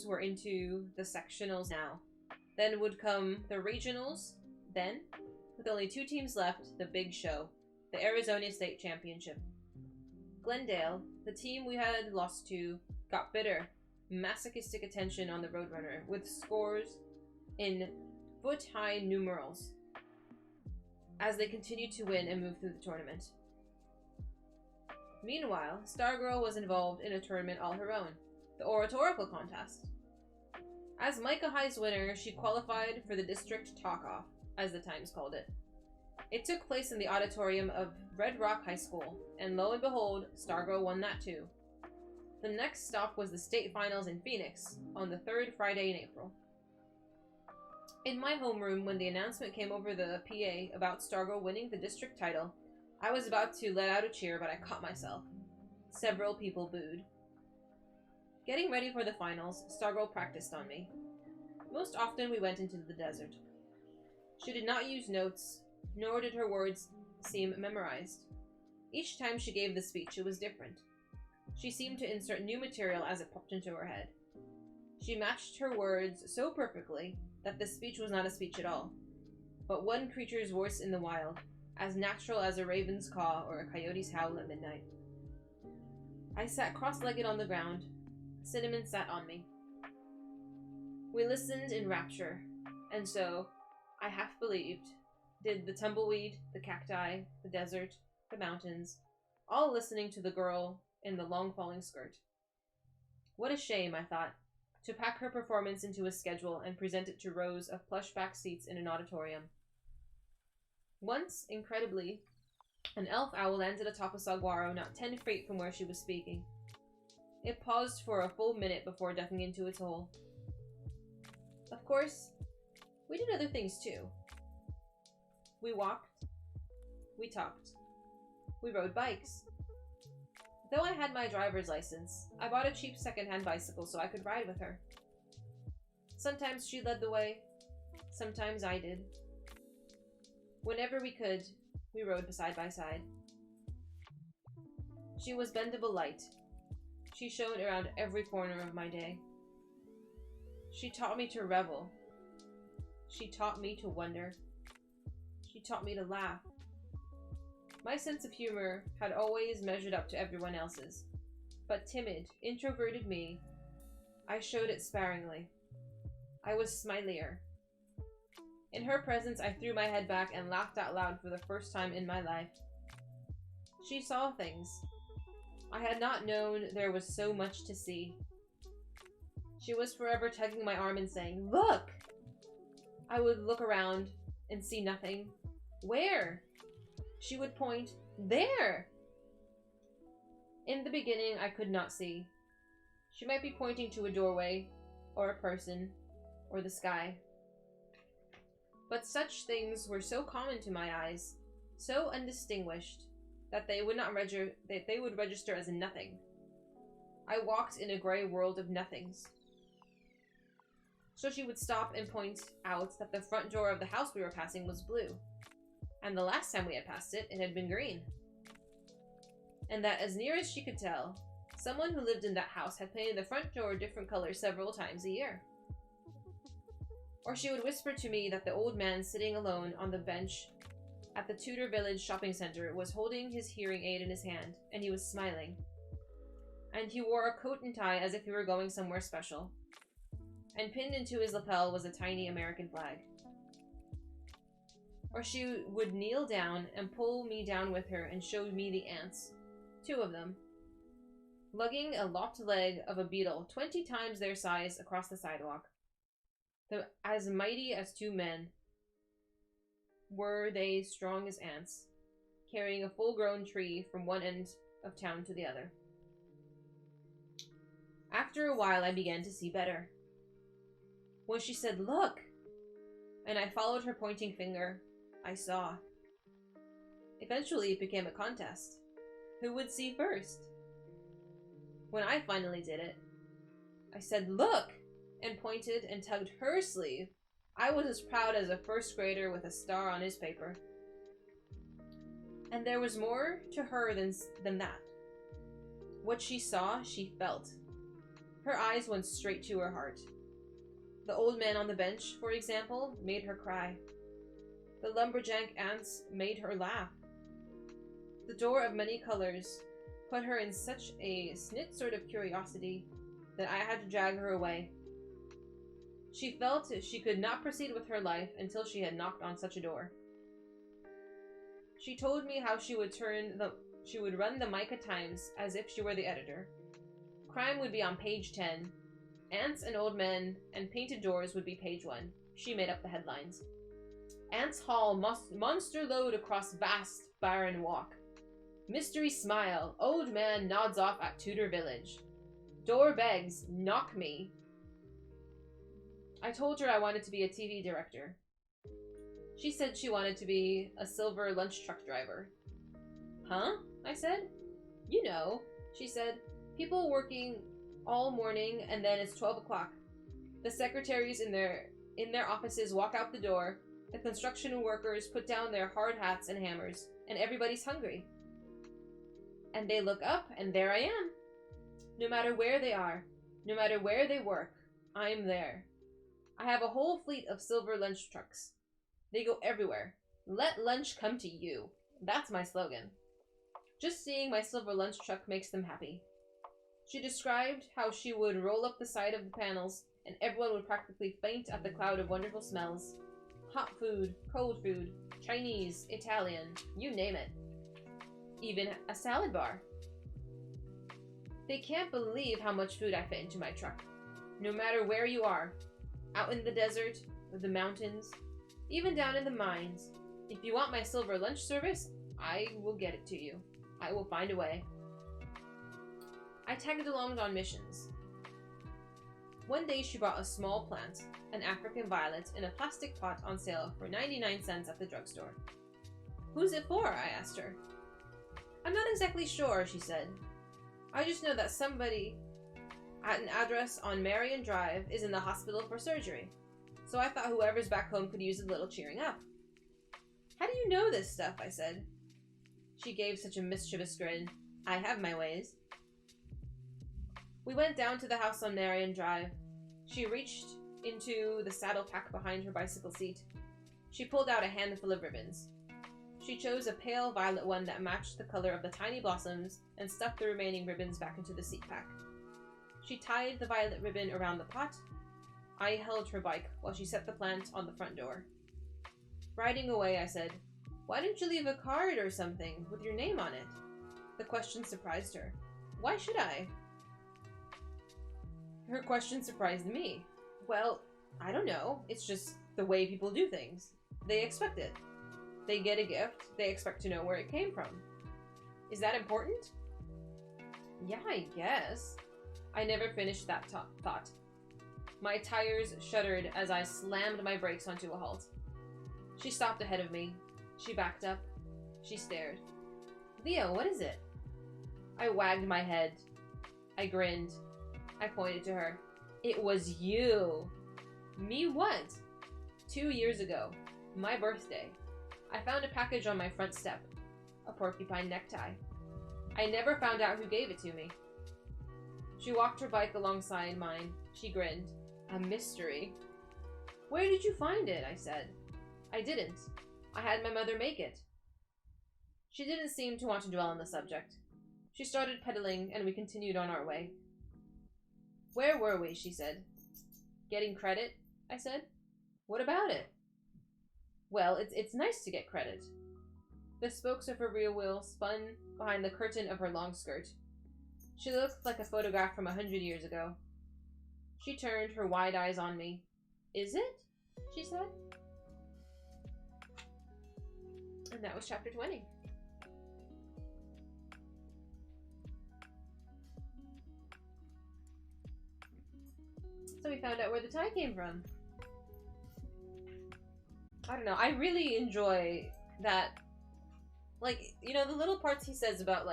were into the sectionals now. Then would come the regionals. Then, with only 2 teams left, the big show, the Arizona State Championship. Glendale, the team we had lost to, got bitter, masochistic attention on the Roadrunner, with scores in foot-high numerals as they continued to win and move through the tournament. Meanwhile, Stargirl was involved in a tournament all her own, the Oratorical Contest. As Micah High's winner, she qualified for the District Talk-Off, as the Times called it. It took place in the auditorium of Red Rock High School, and lo and behold, Stargirl won that too. The next stop was the state finals in Phoenix, on the 3rd Friday in April. In my homeroom, when the announcement came over the PA about Stargirl winning the district title, I was about to let out a cheer, but I caught myself. Several people booed. Getting ready for the finals, Stargirl practiced on me. Most often we went into the desert. She did not use notes, nor did her words seem memorized. Each time she gave the speech, it was different. She seemed to insert new material as it popped into her head. She matched her words so perfectly that the speech was not a speech at all, but one creature's voice in the wild, as natural as a raven's caw or a coyote's howl at midnight. I sat cross-legged on the ground. Cinnamon sat on me. We listened in rapture, and so, I half believed, did the tumbleweed, the cacti, the desert, the mountains, all listening to the girl in the long falling skirt. What a shame, I thought, to pack her performance into a schedule and present it to rows of plush-back seats in an auditorium. Once, incredibly, an elf owl landed atop a saguaro not 10 feet from where she was speaking. It paused for a full minute before ducking into its hole. Of course, we did other things too. We walked. We talked. We rode bikes. Though I had my driver's license, I bought a cheap secondhand bicycle so I could ride with her. Sometimes she led the way. Sometimes I did. Whenever we could, we rode side by side. She was bendable light. She shone around every corner of my day. She taught me to revel. She taught me to wonder. She taught me to laugh. My sense of humor had always measured up to everyone else's, but timid, introverted me, I showed it sparingly. I was smilier. In her presence, I threw my head back and laughed out loud for the first time in my life. She saw things. I had not known there was so much to see. She was forever tugging my arm and saying, "Look!" I would look around and see nothing. Where? She would point, "There!" In the beginning, I could not see. She might be pointing to a doorway, or a person, or the sky. But such things were so common to my eyes, so undistinguished, that they would register as nothing. I walked in a gray world of nothings. So she would stop and point out that the front door of the house we were passing was blue, and the last time we had passed it, it had been green. And that, as near as she could tell, someone who lived in that house had painted the front door different colors several times a year. Or she would whisper to me that the old man sitting alone on the bench at the Tudor Village shopping center was holding his hearing aid in his hand, and he was smiling. And he wore a coat and tie as if he were going somewhere special. And pinned into his lapel was a tiny American flag. Or she would kneel down and pull me down with her and show me the ants, 2 of them, lugging a lopped leg of a beetle 20 times their size across the sidewalk. As mighty as 2 men, were they strong as ants, carrying a full-grown tree from one end of town to the other. After a while, I began to see better. When she said, "Look!" and I followed her pointing finger, I saw. Eventually, it became a contest. Who would see first? When I finally did it, I said, "Look!" and pointed and tugged her sleeve. I was as proud as a first grader with a star on his paper. And there was more to her than that. What she saw, she felt. Her eyes went straight to her heart. The old man on the bench, for example, made her cry. The lumberjack ants made her laugh. The door of many colors put her in such a snit sort of curiosity that I had to drag her away. She felt she could not proceed with her life until she had knocked on such a door. She told me how she would run the Micah Times as if she were the editor. Crime would be on page 10. Ants and old men and painted doors would be page 1. She made up the headlines. Ants haul monster load across vast barren walk. Mystery smile. Old man nods off at Tudor village. Door begs, knock me. I told her I wanted to be a TV director. She said she wanted to be a silver lunch truck driver. Huh? I said. You know, she said. People working all morning and then it's 12 o'clock. The secretaries in their offices walk out the door. The construction workers put down their hard hats and hammers. And everybody's hungry. And they look up and there I am. No matter where they are, no matter where they work, I'm there. I have a whole fleet of silver lunch trucks. They go everywhere. Let lunch come to you. That's my slogan. Just seeing my silver lunch truck makes them happy. She described how she would roll up the side of the panels and everyone would practically faint at the cloud of wonderful smells. Hot food, cold food, Chinese, Italian, you name it. Even a salad bar. They can't believe how much food I fit into my truck. No matter where you are, out in the desert, the mountains, even down in the mines, if you want my silver lunch service, I will get it to you. I will find a way. I tagged along on missions. One day she bought a small plant, an African violet, in a plastic pot on sale for 99 cents at the drugstore. Who's it for? I asked her. I'm not exactly sure, she said. I just know that somebody at an address on Marion Drive is in the hospital for surgery. So I thought whoever's back home could use a little cheering up. How do you know this stuff? I said. She gave such a mischievous grin. I have my ways. We went down to the house on Marion Drive. She reached into the saddle pack behind her bicycle seat. She pulled out a handful of ribbons. She chose a pale violet one that matched the color of the tiny blossoms and stuffed the remaining ribbons back into the seat pack. She tied the violet ribbon around the pot. I held her bike while she set the plant on the front door. Riding away, I said, "Why didn't you leave a card or something with your name on it?" The question surprised her. Why should I? Her question surprised me. Well, I don't know. It's just the way people do things. They expect it. They get a gift. They expect to know where it came from. Is that important? Yeah, I guess. I never finished that thought. My tires shuddered as I slammed my brakes onto a halt. She stopped ahead of me. She backed up. She stared. Leo, what is it? I wagged my head. I grinned. I pointed to her. It was you. Me what? 2 years ago. My birthday. I found a package on my front step. A porcupine necktie. I never found out who gave it to me. She walked her bike alongside mine. She grinned. A mystery. Where did you find it? I said. I didn't. I had my mother make it. She didn't seem to want to dwell on the subject. She started pedaling and we continued on our way. Where were we? She said. Getting credit? I said. What about it? Well, it's nice to get credit. The spokes of her rear wheel spun behind the curtain of her long skirt. She looked like a photograph from 100 years ago. She turned her wide eyes on me. Is it? She said. And that was chapter 20. So we found out where the tie came from. I don't know. I really enjoy that. Like, you know, the little parts he says about, like,